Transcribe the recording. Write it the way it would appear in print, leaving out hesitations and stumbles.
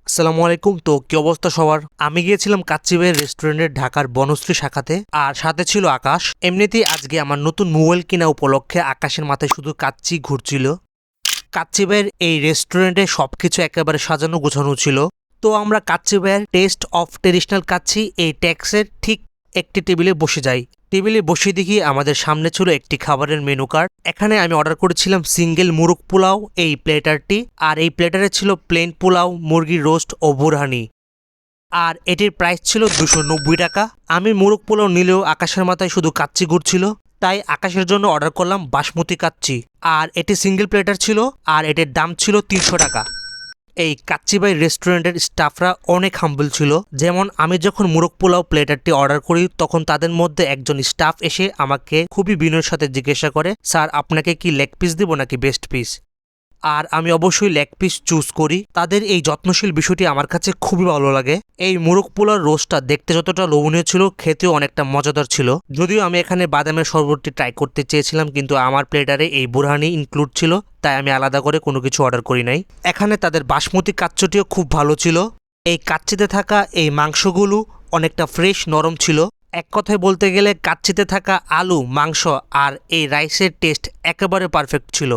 আসসালামু আলাইকুম। তো কি অবস্থা সবার? আমি গিয়েছিলাম কাচ্চি ভাইয়ের রেস্টুরেন্টের ঢাকার বনশ্রী শাখাতে, আর সাথে ছিল আকাশ। এমনিতেই আজকে আমার নতুন মোবাইল কিনা উপলক্ষে আকাশের মাথায় শুধু কাচ্চি ঘুরছিল। কাচ্চি ভাইয়ের এই রেস্টুরেন্টে সবকিছু একেবারে সাজানো গোছানো ছিল। তো আমরা কাচ্চি ভাইয়ের টেস্ট অফ ট্রেডিশনাল কাচ্চি এই ট্যাক্সের ঠিক একটি টেবিলে বসে যাই। টেবিলে বসে দেখি আমাদের সামনে ছিল একটি খাবারের মেনু কার্ড। এখানে আমি অর্ডার করেছিলাম সিঙ্গেল মুরগ পোলাও এই প্লেটারটি, আর এই প্লেটারে ছিল প্লেন পোলাও, মুরগির রোস্ট ও বুরহানি, আর এটির প্রাইস ছিল 290 টাকা। আমি মুরগ পোলাও নিলেও আকাশের মাথায় শুধু কাচ্চি ঘুরছিল, তাই আকাশের জন্য অর্ডার করলাম বাসমতি কাচ্চি, আর এটি সিঙ্গেল প্লেটার ছিল, আর এটির দাম ছিল 300 টাকা। এই কাচ্চিবাই রেস্টুরেন্টের স্টাফরা অনেক হাম্বল ছিল। যেমন আমি যখন মুরগ পোলাও প্লেটারটি অর্ডার করি, তখন তাদের মধ্যে একজন স্টাফ এসে আমাকে খুবই বিনয়ের সাথে জিজ্ঞাসা করে, স্যার আপনাকে কি লেগ পিস দিব নাকি বেস্ট পিস? আর আমি অবশ্যই লেগ পিস চুজ করি। তাদের এই যত্নশীল বিষয়টি আমার কাছে খুবই ভালো লাগে। এই মুরগ পোলার রোস্টটা দেখতে যতটা লোভনীয় ছিল, খেতেও অনেকটা মজাদার ছিল। যদিও আমি এখানে বাদামের শরবতটি ট্রাই করতে চেয়েছিলাম, কিন্তু আমার প্লেটারে এই বুরহানি ইনক্লুড ছিল, তাই আমি আলাদা করে কোনো কিছু অর্ডার করি নাই। এখানে তাদের বাসমতি কাচ্চটিও খুব ভালো ছিল। এই কাচ্চিতে থাকা এই মাংসগুলো অনেকটা ফ্রেশ নরম ছিল। এক কথায় বলতে গেলে কাচ্চিতে থাকা আলু, মাংস আর এই রাইসের টেস্ট একেবারে পারফেক্ট ছিল।